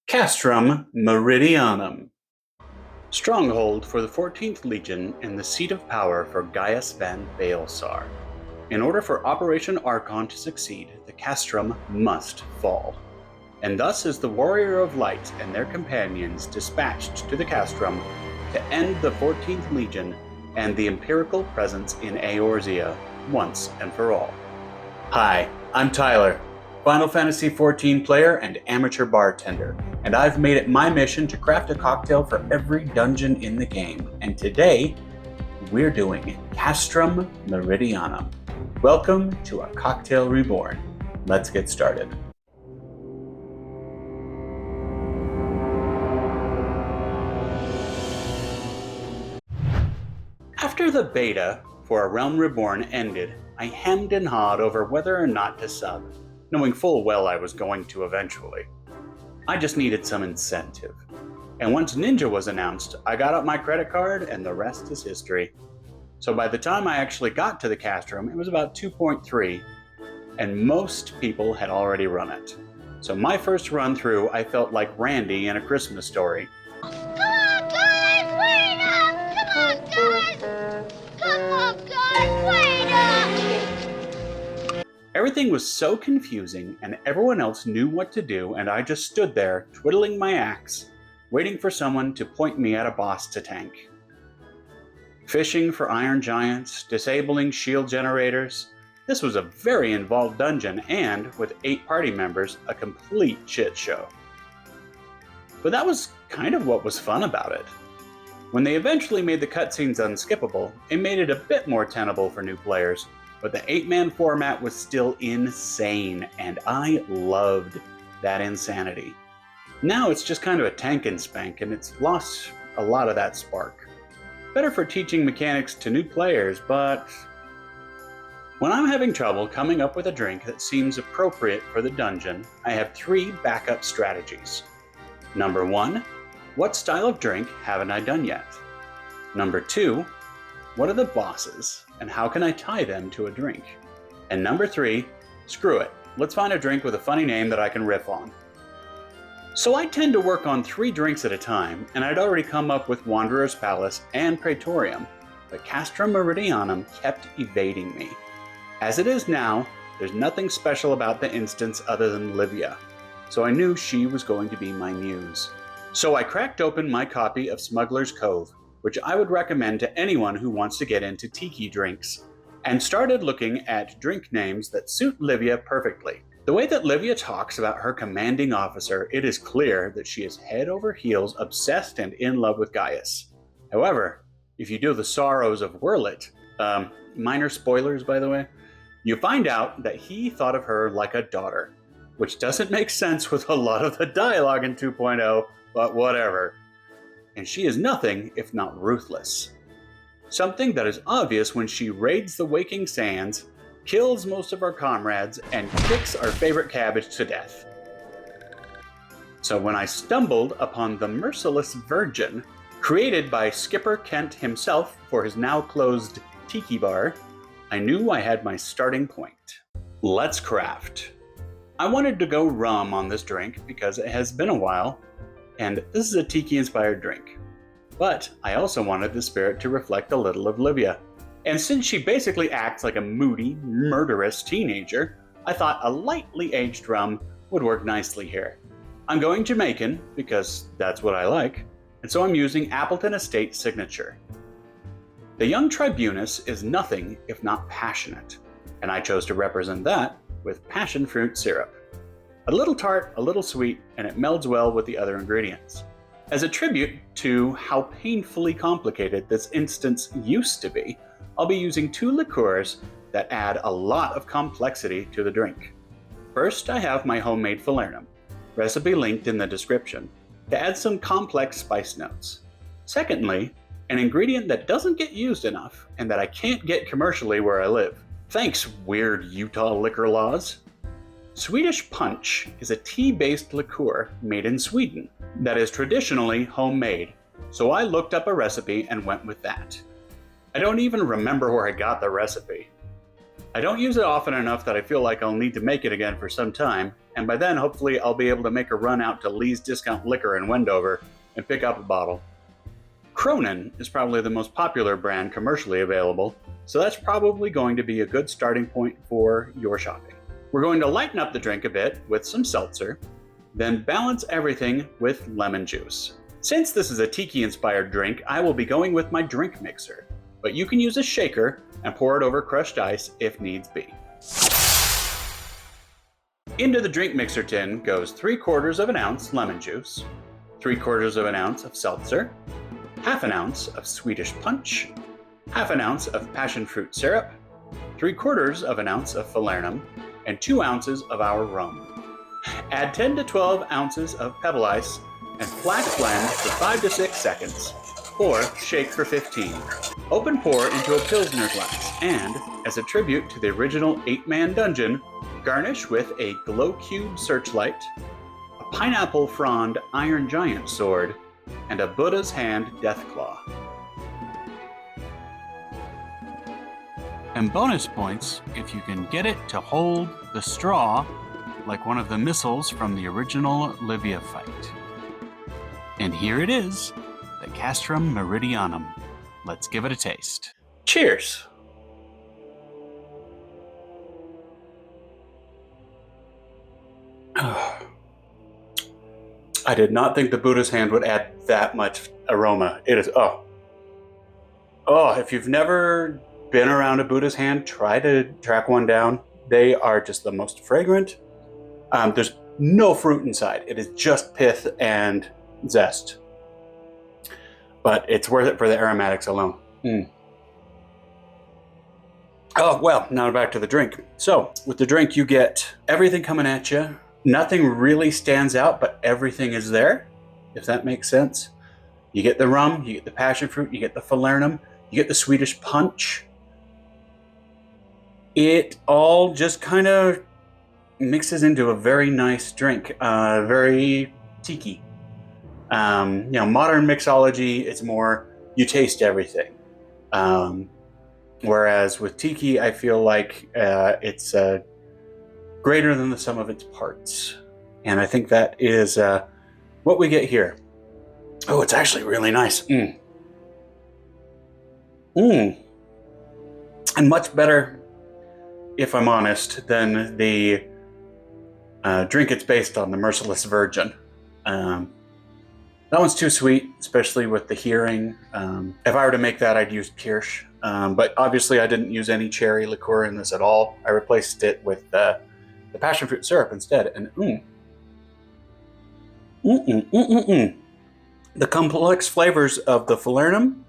Castrum Meridianum. Stronghold for the 14th Legion and the seat of power for Gaius van Baelsar. In order for Operation Archon to succeed, the Castrum must fall. And thus is the Warrior of Light and their companions dispatched to the Castrum to end the 14th Legion and the Imperial presence in Eorzea once and for all. Hi, I'm Tyler, Final Fantasy XIV player and amateur bartender, and I've made it my mission to craft a cocktail for every dungeon in the game. And today, we're doing Castrum Meridianum. Welcome to a Cocktail Reborn. Let's get started. After the beta for A Realm Reborn ended, I hemmed and hawed over whether or not to sub, knowing full well I was going to eventually. I just needed some incentive. And once Ninja was announced, I got out my credit card and the rest is history. So by the time I actually got to the Castrum, it was about 2.3, and most people had already run it. So my first run through, I felt like Randy in A Christmas Story. Come on, guys, wait up! Come on, guys! Come on, guys, wait up! Everything was so confusing, and everyone else knew what to do, and I just stood there, twiddling my axe, waiting for someone to point me at a boss to tank. Fishing for iron giants, disabling shield generators. This was a very involved dungeon, and, with 8 party members, a complete shit show. But that was kind of what was fun about it. When they eventually made the cutscenes unskippable, it made it a bit more tenable for new players, but the 8-man format was still insane, and I loved that insanity. Now it's just kind of a tank and spank, and it's lost a lot of that spark. Better for teaching mechanics to new players, but when I'm having trouble coming up with a drink that seems appropriate for the dungeon, I have 3 backup strategies. Number 1, what style of drink haven't I done yet? Number 2, what are the bosses, and how can I tie them to a drink? And number 3, screw it, let's find a drink with a funny name that I can riff on. So I tend to work on 3 drinks at a time, and I'd already come up with Wanderer's Palace and Praetorium, but Castrum Meridianum kept evading me. As it is now, there's nothing special about the instance other than Livia, so I knew she was going to be my muse. So I cracked open my copy of Smuggler's Cove, which I would recommend to anyone who wants to get into tiki drinks, and started looking at drink names that suit Livia perfectly. The way that Livia talks about her commanding officer, it is clear that she is head over heels obsessed and in love with Gaius. However, if you do the sorrows of Werlit, minor spoilers by the way, you find out that he thought of her like a daughter, which doesn't make sense with a lot of the dialogue in 2.0, but whatever. And she is nothing if not ruthless. Something that is obvious when she raids the Waking Sands, kills most of our comrades, and kicks our favorite cabbage to death. So when I stumbled upon the Merciless Virgin, created by Skipper Kent himself for his now closed tiki bar, I knew I had my starting point. Let's craft. I wanted to go rum on this drink because it has been a while, and this is a tiki-inspired drink. But I also wanted the spirit to reflect a little of Livia. And since she basically acts like a moody, murderous teenager, I thought a lightly aged rum would work nicely here. I'm going Jamaican, because that's what I like, and so I'm using Appleton Estate Signature. The young tribunus is nothing if not passionate, and I chose to represent that with passion fruit syrup. A little tart, a little sweet, and it melds well with the other ingredients. As a tribute to how painfully complicated this instance used to be, I'll be using 2 liqueurs that add a lot of complexity to the drink. First, I have my homemade Falernum, recipe linked in the description, to add some complex spice notes. Secondly, an ingredient that doesn't get used enough and that I can't get commercially where I live. Thanks, weird Utah liquor laws. Swedish Punch is a tea-based liqueur made in Sweden that is traditionally homemade, so I looked up a recipe and went with that. I don't even remember where I got the recipe. I don't use it often enough that I feel like I'll need to make it again for some time, and by then hopefully I'll be able to make a run out to Lee's Discount Liquor in Wendover and pick up a bottle. Cronin is probably the most popular brand commercially available, so that's probably going to be a good starting point for your shopping. We're going to lighten up the drink a bit with some seltzer, then balance everything with lemon juice. Since this is a tiki-inspired drink, I will be going with my drink mixer, but you can use a shaker and pour it over crushed ice if needs be. Into the drink mixer tin goes 3/4 of an ounce lemon juice, 3/4 of an ounce of seltzer, 1/2 ounce of Swedish Punch, 1/2 ounce of passion fruit syrup, 3/4 of an ounce of Falernum, and 2 ounces of our rum. Add 10 to 12 ounces of pebble ice and flash blend for 5 to 6 seconds, or shake for 15. Open pour into a Pilsner glass, and, as a tribute to the original 8-man dungeon, garnish with a Glowcube searchlight, a pineapple frond iron giant sword, and a Buddha's hand deathclaw. And bonus points if you can get it to hold the straw like one of the missiles from the original Livia fight. And here it is, the Castrum Meridianum. Let's give it a taste. Cheers! I did not think the Buddha's hand would add that much aroma. It is, oh, if you've never been around a Buddha's hand, try to track one down. They are just the most fragrant. There's no fruit inside. It is just pith and zest. But it's worth it for the aromatics alone. Oh, well, now back to the drink. So, with the drink, you get everything coming at you. Nothing really stands out, but everything is there, if that makes sense. You get the rum, you get the passion fruit, you get the Falernum, you get the Swedish Punch. It all just kind of mixes into a very nice drink, very tiki. Modern mixology, it's more you taste everything. Whereas with tiki, I feel like it's greater than the sum of its parts. And I think that is what we get here. Oh, it's actually really nice. And much better, if I'm honest, than the drink it's based on, the Merciless Virgin. That one's too sweet, especially with the hearing. If I were to make that, I'd use Kirsch. But obviously I didn't use any cherry liqueur in this at all. I replaced it with the passion fruit syrup instead. And the complex flavors of the Falernum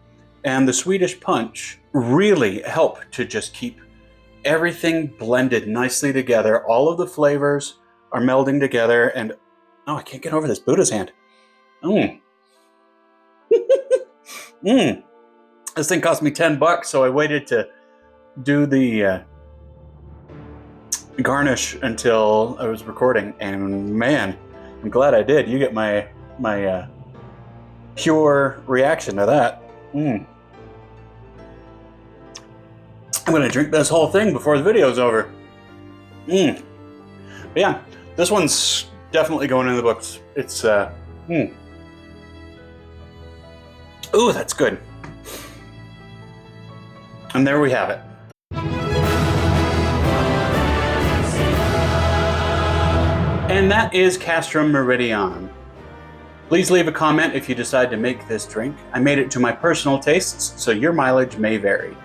and the Swedish Punch really help to just keep everything blended nicely together. All of the flavors are melding together, and I can't get over this Buddha's hand. This thing cost me $10, so I waited to do the garnish until I was recording, and man, I'm glad I did. You get my pure reaction to that. I'm gonna drink this whole thing before the video's over. But yeah, this one's definitely going in the books. It's Ooh, that's good. And there we have it. And that is Castrum Meridianum. Please leave a comment if you decide to make this drink. I made it to my personal tastes, so your mileage may vary.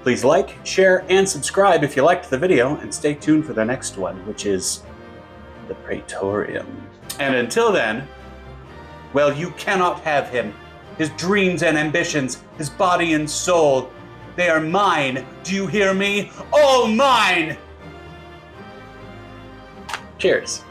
Please like, share, and subscribe if you liked the video, and stay tuned for the next one, which is the Praetorium. And until then, well, you cannot have him. His dreams and ambitions, his body and soul, they are mine. Do you hear me? All mine! Cheers.